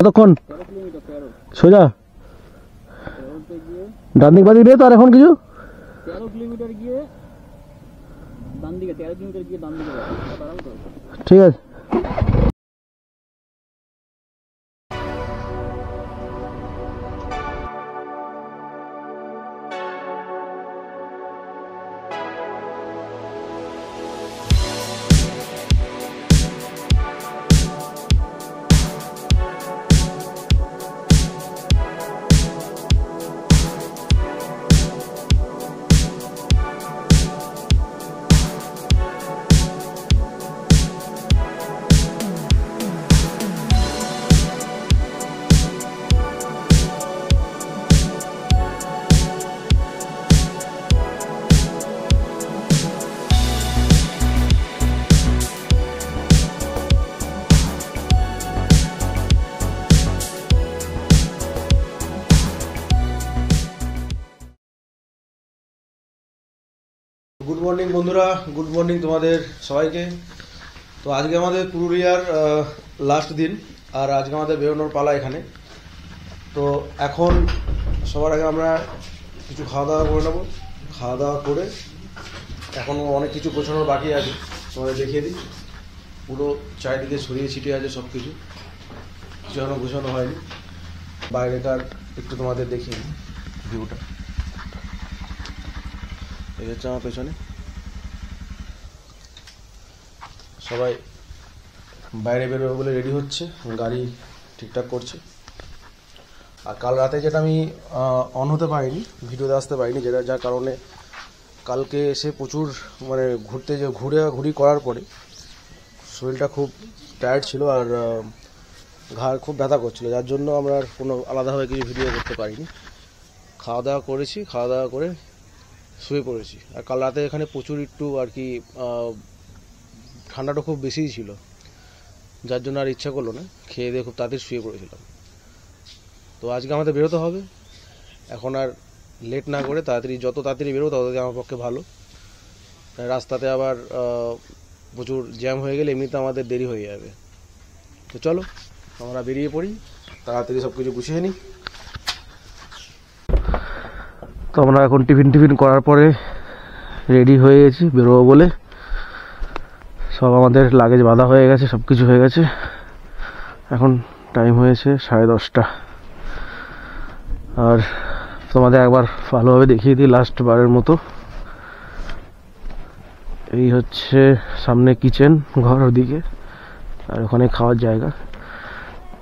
কতক্ষণ সোজা ডান দিক বাদিক নেই তো আর এখন কিছু 13 কিলোমিটার গিয়ে ডান দিকে 13 কিলোমিটার গিয়ে ডান দিকে ঠিক আছে। গুড মর্নিং বন্ধুরা, গুড মর্নিং তোমাদের সবাইকে। তো আজকে আমাদের পুরুলিয়ার লাস্ট দিন, আর আজকে আমাদের বেরোনোর পালা এখানে। তো এখন সবার আগে আমরা কিছু খাওয়া দাওয়া করে নেবো। খাওয়া দাওয়া করে এখনও অনেক কিছু গোছানোর বাকি আছে, তোমাদের দেখিয়ে দিই। পুরো চারিদিকে ছড়িয়ে ছিটিয়ে আছে সব কিছু, কিছু এখনো গোছানো হয়নি। বাইরেকার একটু তোমাদের দেখিয়ে দিই ভিউটা। এই হচ্ছে আমার পেছনে, সবাই বাইরে বেরোবে বলে রেডি হচ্ছে, গাড়ি ঠিকঠাক করছে। আর কাল রাতে যেটা আমি অন হতে পারিনি, ভিডিওতে আসতে পারিনি, যেটা যার কারণে কালকে এসে প্রচুর মানে ঘুরি করার পরে শরীরটা খুব টায়ার্ড ছিল আর ঘাড় খুব ব্যথা করছিল, যার জন্য আমরা আর কোনো আলাদাভাবে কিছু ভিডিও করতে পারিনি। খাওয়া দাওয়া করেছি, খাওয়া দাওয়া করে শুয়ে পড়েছি। আর কাল রাতে এখানে প্রচুর একটু আর কি ঠান্ডাটা খুব বেশিই ছিল, যার জন্য আর ইচ্ছা করলো না, খেয়ে দিয়ে খুব তাড়াতাড়ি শুয়ে পড়েছিলাম। তো আজকে আমাদের বেরোতে হবে, এখন আর লেট না করে যত তাড়াতাড়ি বেরোবো তত আমার পক্ষে ভালো। রাস্তাতে আবার প্রচুর জ্যাম হয়ে গেলে এমনিতে আমাদের দেরি হয়ে যাবে। তো চলো আমরা বেরিয়ে পড়ি, তাড়াতাড়ি সব কিছু গুছিয়ে নিই। তো আমরা এখন টিফিন করার পরে রেডি হয়ে গেছি বেরোবো বলে। সব আমাদের লাগেজ বাঁধা হয়ে গেছে, সব কিছু হয়ে গেছে। এখন টাইম হয়েছে 10:30। আর তোমাদের একবার ভালোভাবে দেখিয়ে দিই লাস্ট বারের মতো। এই হচ্ছে সামনে কিচেন, ঘরের দিকে, আর ওখানে খাওয়ার জায়গা।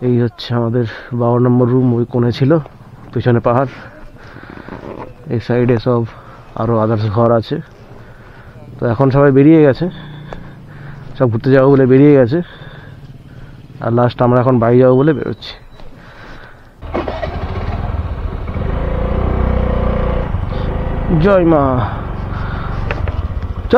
এই হচ্ছে আমাদের 12 নম্বর রুম, ওই কোণে ছিল, পিছনে পাহাড়। এই সাইডে সব আরও আদার্স ঘর আছে। তো এখন সবাই বেরিয়ে গেছে, সব ঘুরতে যাবো বলে বেরিয়ে গেছে। আর লাস্ট আমরা এখন বাড়ি যাবো বলে বেরোচ্ছি। জয় মা, চ।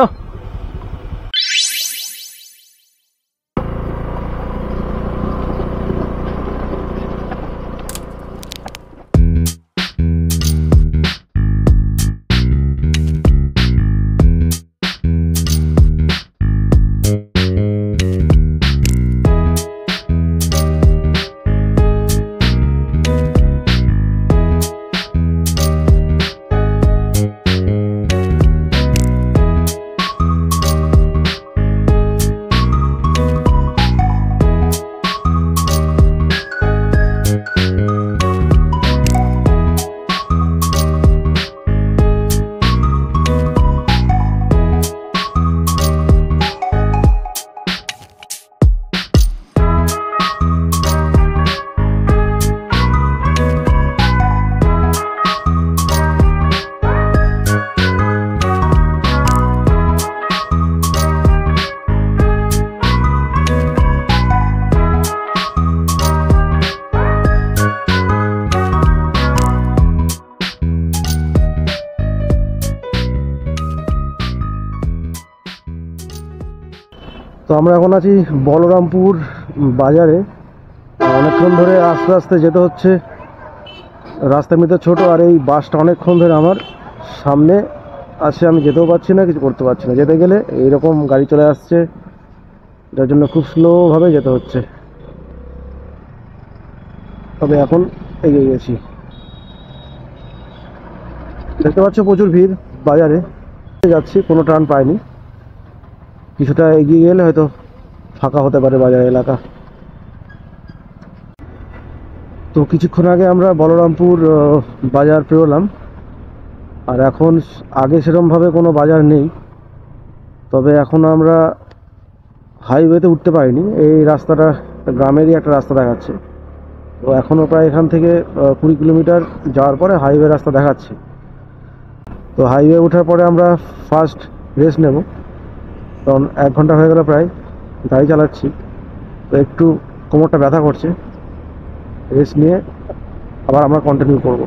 তো আমরা এখন আছি বলরামপুর বাজারে। অনেকক্ষণ ধরে আস্তে আস্তে যেতে হচ্ছে, রাস্তা এমনিতে ছোটো, আর এই বাসটা অনেকক্ষণ ধরে আমার সামনে আসে, আমি যেতেও পারছি না, কিছু করতে পারছি না। যেতে গেলে এইরকম গাড়ি চলে আসছে, যার জন্য খুব স্লোভাবে যেতে হচ্ছে। তবে এখন এগিয়ে গেছি। দেখতে পাচ্ছ প্রচুর ভিড় বাজারে, যাচ্ছি কোনো টার্ন পাইনি। কিছুটা এগিয়ে গেলে হয়তো ফাঁকা হতে পারে বাজার এলাকা। তো কিছুক্ষণ আগে আমরা বলরামপুর বাজার পেরোলাম, আর এখন আগে সেরকমভাবে কোনো বাজার নেই। তবে এখন আমরা হাইওয়েতে উঠতে পারিনি, এই রাস্তাটা গ্রামেরই একটা রাস্তা দেখাচ্ছে। তো এখনও প্রায় এখান থেকে 20 কিলোমিটার যাওয়ার পরে হাইওয়ে রাস্তা দেখাচ্ছে। তো হাইওয়ে ওঠার পরে আমরা ফার্স্ট রেস্ট নেব, কারণ 1 ঘন্টা হয়ে গেল প্রায় গাড়ি চালাচ্ছি। তো একটু কোমরটা ব্যথা করছে, রেস্ট নিয়ে আবার আমরা কন্টিনিউ করব।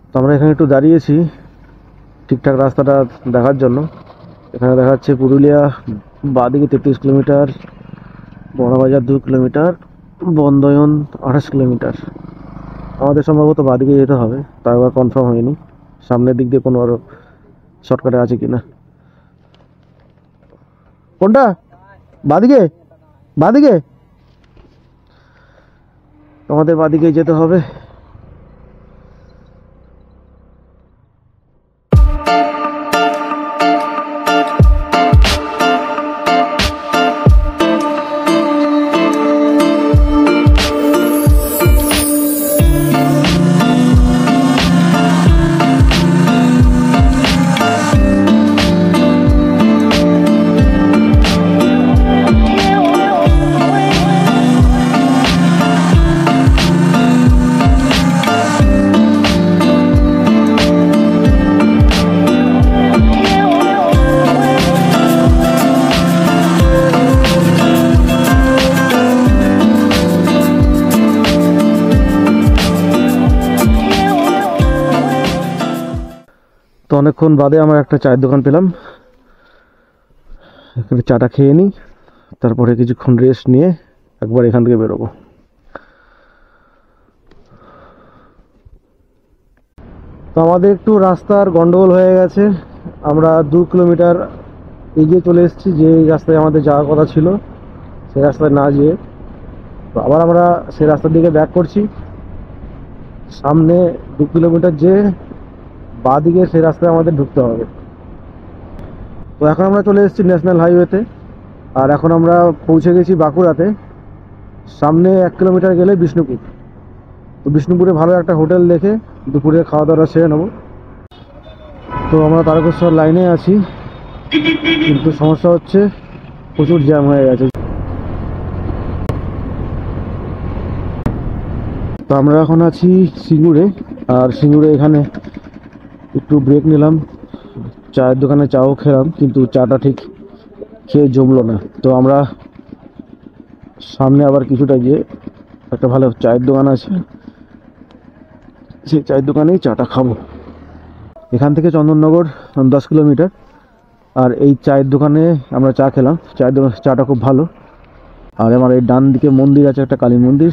তো আমরা এখানে একটু দাঁড়িয়েছি ঠিকঠাক রাস্তাটা দেখার জন্য। এখানে দেখাচ্ছে পুরুলিয়া বাঁদিকে 33 কিলোমিটার, বড়বাজার 2 কিলোমিটার, বন্দয়ন 28 কিলোমিটার। আমাদের সম্ভবত বাঁদিকে যেতে হবে, তাও আবার কনফার্ম হয়নি সামনের দিক দিয়ে কোনো আরও শর্টকাটে আছে কিনা। কোনটা? বাঁদিকে? বাঁদিকে আমাদের বাঁদিকে যেতে হবে। তো অনেকক্ষণ বাদে আমার একটা চায়ের দোকান পেলাম, এখানে চাটা খেয়ে নিই, তারপরে কিছুক্ষণ রেস্ট নিয়ে একবার এখান থেকে বেরোবো। তো আমাদের একটু রাস্তার গন্ডগোল হয়ে গেছে, আমরা 2 কিলোমিটার এগিয়ে চলে এসেছি যে রাস্তায় আমাদের যাওয়ার কথা ছিল, সেই রাস্তায় না যেয়ে। তো আবার আমরা সেই রাস্তার দিকে ব্যাক করছি। সামনে 2 কিলোমিটার যে বাঁ দিকে সেই রাস্তায় আমাদের ঢুকতে হবে। তো এখন আমরা চলে এসেছি ন্যাশনাল হাইওয়েতে, আর এখন আমরা পৌঁছে গেছি বাঁকুড়াতে। সামনে 1 কিলোমিটার গেলে বিষ্ণুপুর। তো বিষ্ণুপুরে ভালো একটা হোটেল দেখে দুপুরে খাওয়া দাওয়া সেরে নেব। তো আমরা তারকেশ্বর লাইনে আছি, কিন্তু সমস্যা হচ্ছে প্রচুর জ্যাম হয়ে গেছে। তো আমরা এখন আছি সিঙ্গুরে, আর সিঙ্গুরে এখানে একটু ব্রেক নিলাম, চায়ের দোকানে চাও খেলাম, কিন্তু চাটা ঠিক খেয়ে জমলো না। তো আমরা সামনে আবার কিছুটা গিয়ে একটা ভালো চায়ের দোকান আছে, সেই চায়ের দোকানেই চাটা খাবো। এখান থেকে চন্দননগর 10 কিলোমিটার, আর এই চায়ের দোকানে আমরা চা খেলাম। চায়ের দোকান চাটা খুব ভালো। আর আমার এই ডান দিকে মন্দির আছে, একটা কালী মন্দির,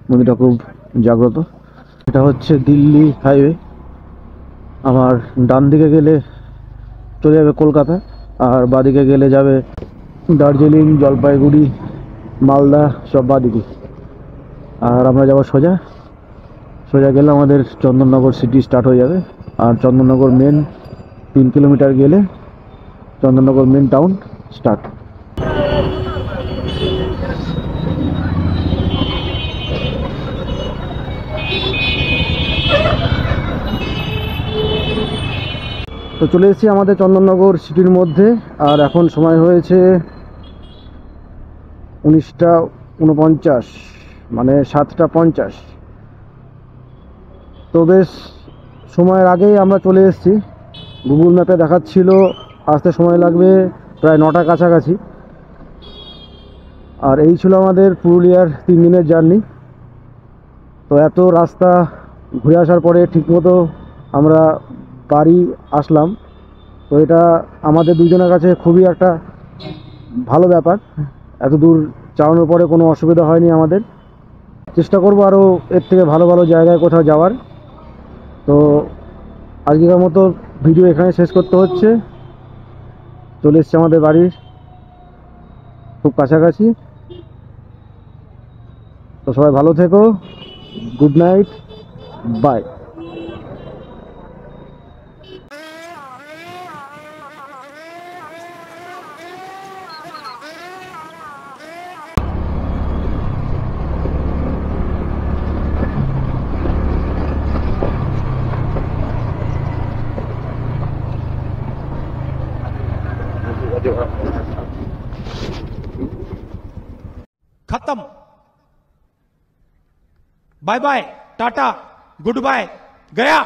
মন্দিরটা খুব জাগ্রত। এটা হচ্ছে দিল্লি হাইওয়ে। আমার ডান দিকে গেলে চলে যাবে কলকাতা, আর বাঁদিকে গেলে যাবে দার্জিলিং, জলপাইগুড়ি, মালদা, সব বাঁদিকে। আর আমরা যাবো সোজা, সোজা গেলে আমাদের চন্দননগর সিটি স্টার্ট হয়ে যাবে। আর চন্দননগর মেন 3 কিলোমিটার গেলে চন্দননগর মেন টাউন স্টার্ট। তো চলে এসেছি আমাদের চন্দননগর সিটির মধ্যে, আর এখন সময় হয়েছে 19:49, মানে 7:50। তো বেশ সময়ের আগেই আমরা চলে এসেছি। গুগল ম্যাপে দেখাচ্ছিল আসতে সময় লাগবে প্রায় 9টার কাছাকাছি। আর এই ছিল আমাদের পুরুলিয়ার 3 দিনের জার্নি। তো এত রাস্তা ঘুরে আসার পরে ঠিকমতো আমরা বাড়ি আসলাম। তো এটা আমাদের দুজনের কাছে খুবই একটা ভালো ব্যাপার। এত দূর চালানোর পরে কোনো অসুবিধা হয়নি আমাদের। চেষ্টা করব আরও এর থেকে ভালো ভালো জায়গায় কোথাও যাওয়ার। তো আজকের মতো ভিডিও এখানে শেষ করতে হচ্ছে। চলে এসছে আমাদের বাড়ির খুব কাছাকাছি। তো সবাই ভালো থেকো, গুড নাইট, বাই। खत्म। Bye bye, tata, goodbye, गया।